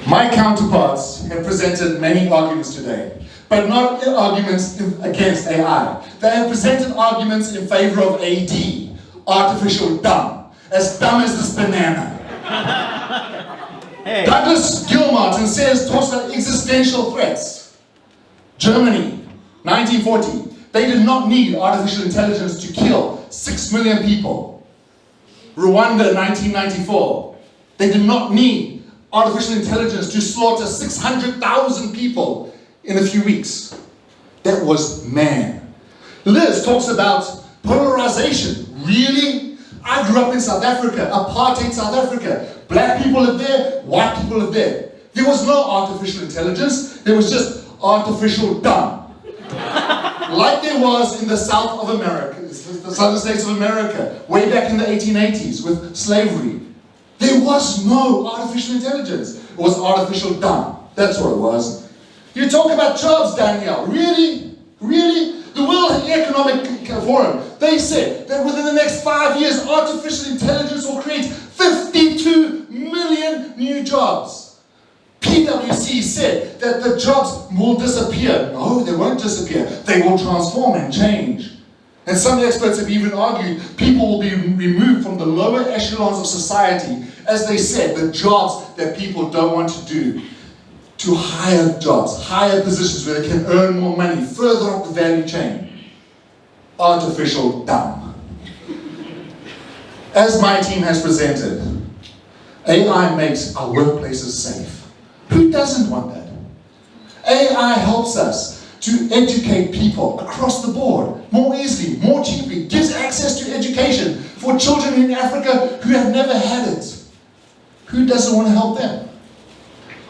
My counterparts have presented many arguments today, but not arguments against AI. They have presented arguments in favor of AD, artificial dumb, as dumb as this banana. Hey. Douglas Gilmartin talks about existential threats. Germany, 1940, they did not need artificial intelligence to kill 6 million people. Rwanda, 1994, they did not need artificial intelligence to slaughter 600,000 people in a few weeks. That was man. Liz talks about polarization. Really? I grew up in South Africa, apartheid South Africa. Black people lived there, white people lived there. There was no artificial intelligence, there was just artificial dumb. Like there was in the South of America, the Southern States of America, way back in the 1880s with slavery. There was no artificial intelligence. It was artificial dumb. That's what it was. You talk about jobs, Danielle. Really? Really? The World Economic Forum, they said that within the next 5 years, artificial intelligence will create 52 million new jobs. PwC said that the jobs will disappear. No, they won't disappear. They will transform and change. And some experts have even argued people will be removed from the lower echelons of society, as they said, the jobs that people don't want to do, to higher jobs, higher positions where they can earn more money, further up the value chain. Artificial dumb. As my team has presented, AI makes our workplaces safe. Who doesn't want that? AI helps us to educate people across the board, more easily, more cheaply, gives access to education for children in Africa who have never had it. Who doesn't want to help them?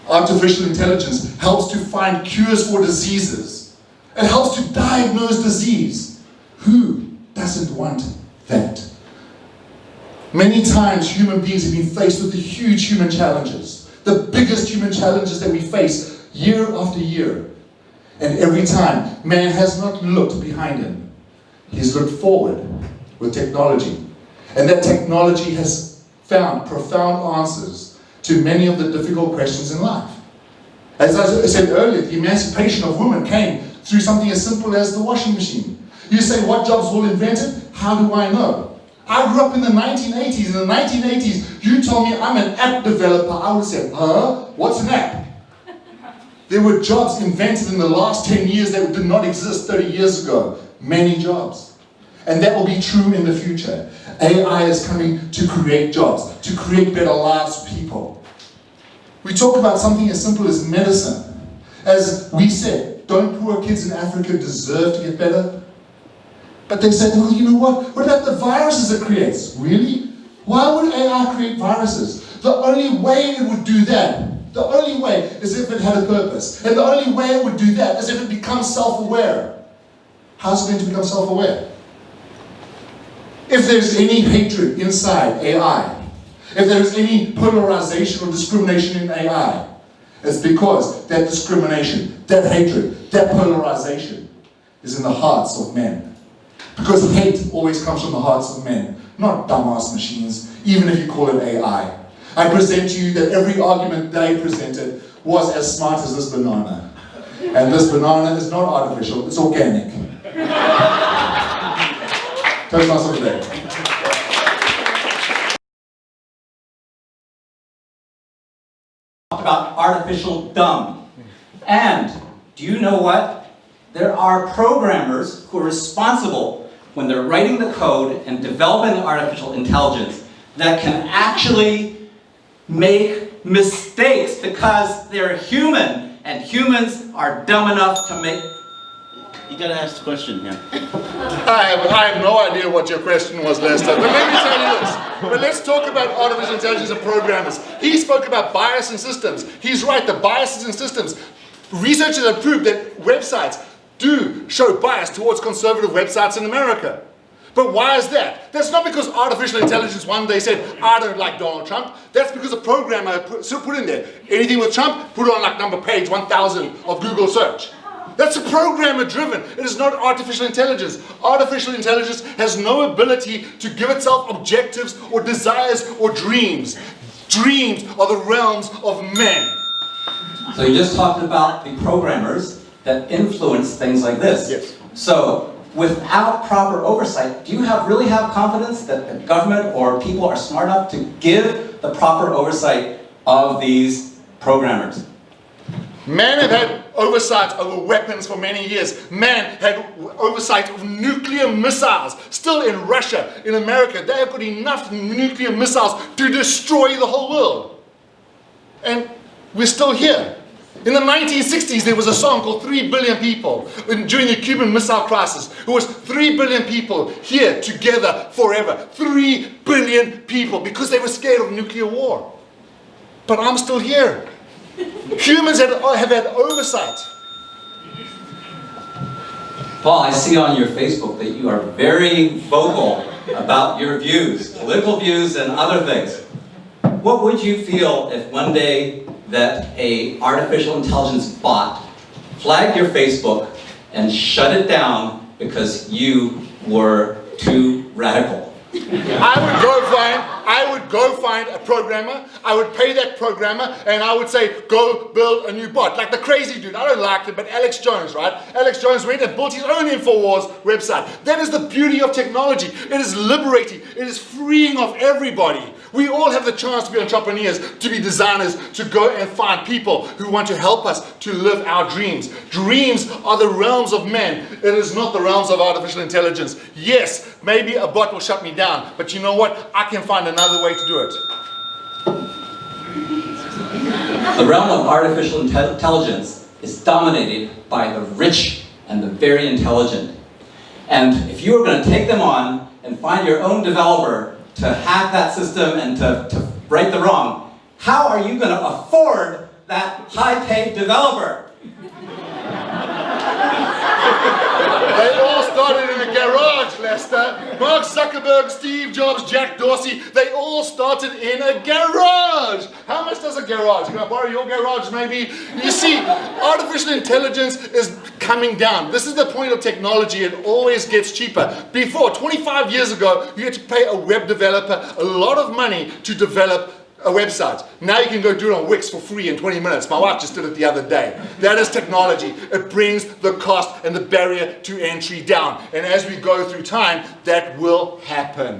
Artificial intelligence helps to find cures for diseases. It helps to diagnose disease. Who doesn't want that? Many times human beings have been faced with the huge human challenges, the biggest human challenges that we face year after year. And every time, man has not looked behind him. He's looked forward with technology. And that technology has found profound answers to many of the difficult questions in life. As I said earlier, the emancipation of women came through something as simple as the washing machine. You say, what jobs were invented? How do I know? I grew up in the 1980s. In the 1980s, you told me I'm an app developer. I would say, what's an app? There were jobs invented in the last 10 years that did not exist 30 years ago. Many jobs. And that will be true in the future. AI is coming to create jobs, to create better lives for people. We talk about something as simple as medicine. As we said, don't poor kids in Africa deserve to get better? But they said, well, you know what? What about the viruses it creates? Really? Why would AI create viruses? The only way it would do that, the only way is if it had a purpose. And the only way it would do that is if it becomes self-aware. How's it going to become self-aware? If there's any hatred inside AI, if there's any polarization or discrimination in AI, it's because that discrimination, that hatred, that polarization is in the hearts of men. Because hate always comes from the hearts of men, not dumbass machines, even if you call it AI. I present to you that every argument they presented was as smart as this banana. And this banana is not artificial, it's organic. Toastmasters of the day. About artificial dumb. And do you know what? There are programmers who are responsible when they're writing the code and developing artificial intelligence that can actually make mistakes because they're human, and humans are dumb enough to make... You gotta ask the question here. I have no idea what your question was, Lester, but let me tell you this. But let's talk about artificial intelligence and programmers. He spoke about bias in systems. He's right, the biases in systems. Researchers have proved that websites do show bias towards conservative websites in America. But why is that? That's not because artificial intelligence one day said, I don't like Donald Trump. That's because a programmer put in there, anything with Trump, put it on like number page 1000 of Google search. That's a programmer driven. It is not artificial intelligence. Artificial intelligence has no ability to give itself objectives or desires or dreams. Dreams are the realms of men. So you just talked about the programmers that influence things like this. Yes. So without proper oversight, do you really have confidence that the government or people are smart enough to give the proper oversight of these programmers? Man have had oversight over weapons for many years. Man had oversight of nuclear missiles. Still in Russia, in America, they have got enough nuclear missiles to destroy the whole world. And we're still here. In the 1960s, there was a song called 3 Billion People during the Cuban Missile Crisis. It was 3 billion people here together forever. 3 billion people because they were scared of nuclear war. But I'm still here. Humans have had oversight. Paul, I see on your Facebook that you are very vocal about your views, political views and other things. What would you feel if one day that a artificial intelligence bot flagged your Facebook and shut it down because you were too radical? I would go find a programmer, I would pay that programmer, and I would say, go build a new bot. Like the crazy dude, I don't like him, but Alex Jones, right? Alex Jones went and built his own InfoWars website. That is the beauty of technology. It is liberating. It is freeing of everybody. We all have the chance to be entrepreneurs, to be designers, to go and find people who want to help us to live our dreams. Dreams are the realms of men. It is not the realms of artificial intelligence. Yes, maybe a bot will shut me down, but you know what? I can find another way to do it. The realm of artificial intelligence is dominated by the rich and the very intelligent. And if you were going to take them on and find your own developer to hack that system and to right the wrong, how are you going to afford that high-paid developer? They all started in a garage, Lester. Mark Zuckerberg, Steve Jobs, Jack Dorsey, they all started in a garage. How much does a garage? Can I borrow your garage maybe? You see, artificial intelligence is coming down. This is the point of technology. It always gets cheaper. Before, 25 years ago, you had to pay a web developer a lot of money to develop a website. Now you can go do it on Wix for free in 20 minutes. My wife just did it the other day. That is technology. It brings the cost and the barrier to entry down. And as we go through time, that will happen.